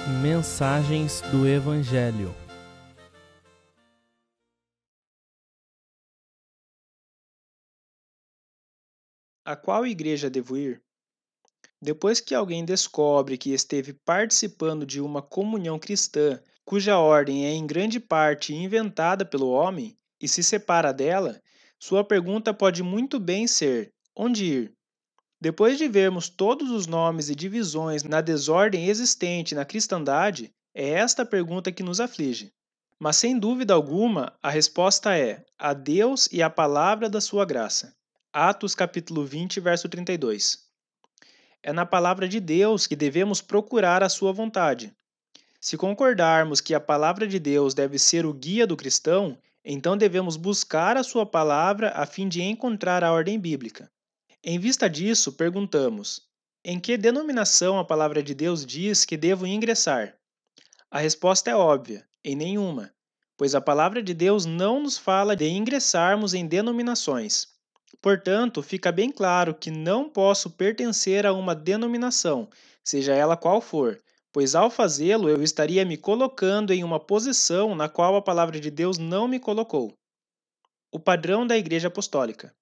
Mensagens do Evangelho. A qual igreja devo ir? Depois que alguém descobre que esteve participando de uma comunhão cristã, cuja ordem é em grande parte inventada pelo homem, e se separa dela, sua pergunta pode muito bem ser: onde ir? Depois de vermos todos os nomes e divisões na desordem existente na cristandade, é esta pergunta que nos aflige. Mas sem dúvida alguma, a resposta é: a Deus e a palavra da sua graça. Atos capítulo 20, verso 32. É na palavra de Deus que devemos procurar a sua vontade. Se concordarmos que a palavra de Deus deve ser o guia do cristão, então devemos buscar a sua palavra a fim de encontrar a ordem bíblica. Em vista disso, perguntamos: em que denominação a palavra de Deus diz que devo ingressar? A resposta é óbvia: em nenhuma, pois a palavra de Deus não nos fala de ingressarmos em denominações. Portanto, fica bem claro que não posso pertencer a uma denominação, seja ela qual for, pois ao fazê-lo eu estaria me colocando em uma posição na qual a palavra de Deus não me colocou. O padrão da Igreja Apostólica.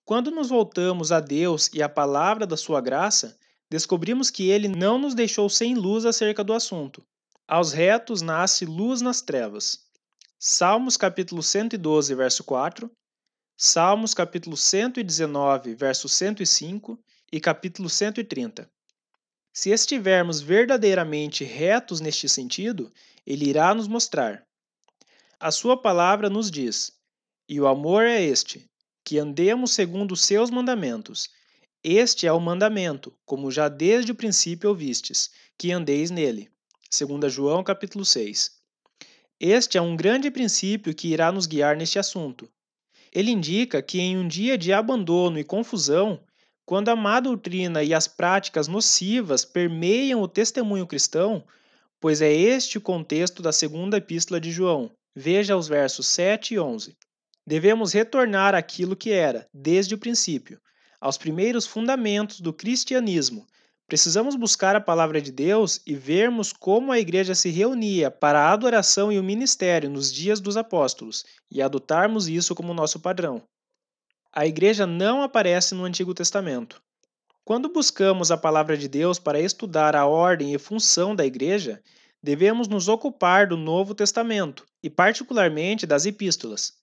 Quando nos voltamos a Deus e à palavra da sua graça, descobrimos que ele não nos deixou sem luz acerca do assunto. Aos retos nasce luz nas trevas. Salmos capítulo 112, verso 4, Salmos capítulo 119, verso 105 e capítulo 130. Se estivermos verdadeiramente retos neste sentido, ele irá nos mostrar. A sua palavra nos diz: e o amor é este, que andemos segundo os seus mandamentos. Este é o mandamento, como já desde o princípio ouvistes, que andeis nele. 2 João capítulo 6. Este é um grande princípio que irá nos guiar neste assunto. Ele indica que em um dia de abandono e confusão, quando a má doutrina e as práticas nocivas permeiam o testemunho cristão, pois é este o contexto da segunda epístola de João. Veja os versos 7 e 11. Devemos retornar àquilo que era, desde o princípio, aos primeiros fundamentos do cristianismo. Precisamos buscar a palavra de Deus e vermos como a igreja se reunia para a adoração e o ministério nos dias dos apóstolos e adotarmos isso como nosso padrão. A igreja não aparece no Antigo Testamento. Quando buscamos a palavra de Deus para estudar a ordem e função da igreja, devemos nos ocupar do Novo Testamento e, particularmente, das epístolas.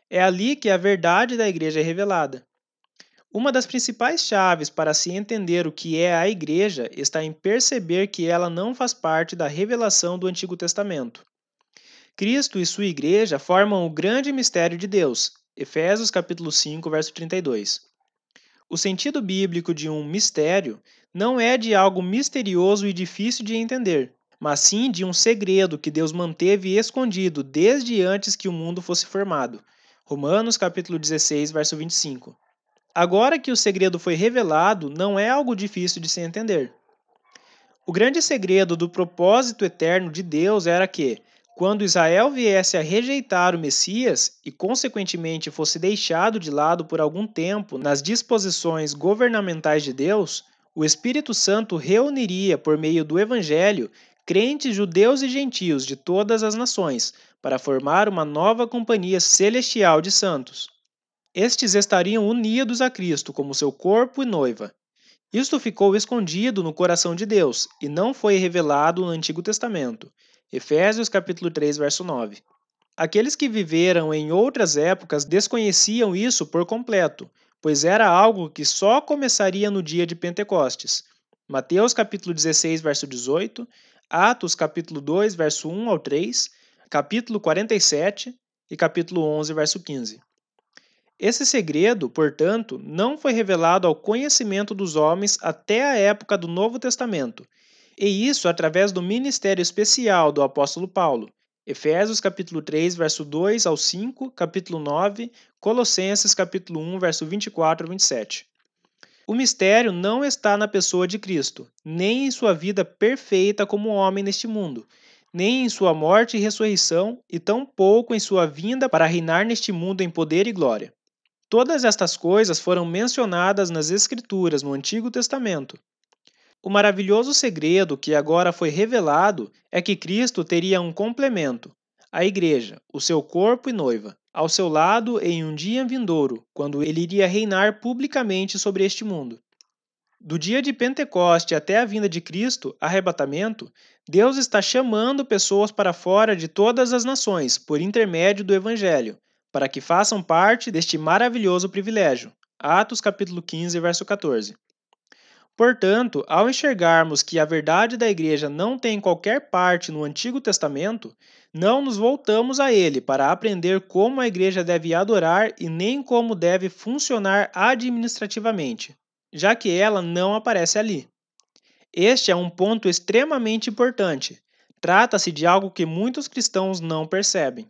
É ali que a verdade da igreja é revelada. Uma das principais chaves para se entender o que é a igreja está em perceber que ela não faz parte da revelação do Antigo Testamento. Cristo e sua igreja formam o grande mistério de Deus. Efésios capítulo 5, verso 32. O sentido bíblico de um mistério não é de algo misterioso e difícil de entender, mas sim de um segredo que Deus manteve escondido desde antes que o mundo fosse formado. Romanos capítulo 16, verso 25. Agora que o segredo foi revelado, não é algo difícil de se entender. O grande segredo do propósito eterno de Deus era que, quando Israel viesse a rejeitar o Messias e, consequentemente, fosse deixado de lado por algum tempo nas disposições governamentais de Deus, o Espírito Santo reuniria, por meio do Evangelho, crentes judeus e gentios de todas as nações, para formar uma nova companhia celestial de santos. Estes estariam unidos a Cristo como seu corpo e noiva. Isto ficou escondido no coração de Deus e não foi revelado no Antigo Testamento. Efésios capítulo 3, verso 9. Aqueles que viveram em outras épocas desconheciam isso por completo, pois era algo que só começaria no dia de Pentecostes. Mateus capítulo 16, verso 18, Atos capítulo 2, verso 1 ao 3, capítulo 47 e capítulo 11, verso 15. Esse segredo, portanto, não foi revelado ao conhecimento dos homens até a época do Novo Testamento, e isso através do ministério especial do apóstolo Paulo. Efésios capítulo 3, verso 2 ao 5, capítulo 9, Colossenses capítulo 1, verso 24 a 27. O mistério não está na pessoa de Cristo, nem em sua vida perfeita como homem neste mundo, nem em sua morte e ressurreição, e tampouco em sua vinda para reinar neste mundo em poder e glória. Todas estas coisas foram mencionadas nas Escrituras no Antigo Testamento. O maravilhoso segredo que agora foi revelado é que Cristo teria um complemento, a Igreja, o seu corpo e noiva, ao seu lado em um dia vindouro, quando ele iria reinar publicamente sobre este mundo. Do dia de Pentecoste até a vinda de Cristo, arrebatamento, Deus está chamando pessoas para fora de todas as nações por intermédio do Evangelho, para que façam parte deste maravilhoso privilégio. Atos capítulo 15, verso 14. Portanto, ao enxergarmos que a verdade da Igreja não tem qualquer parte no Antigo Testamento, não nos voltamos a ele para aprender como a Igreja deve adorar e nem como deve funcionar administrativamente, já que ela não aparece ali. Este é um ponto extremamente importante. Trata-se de algo que muitos cristãos não percebem.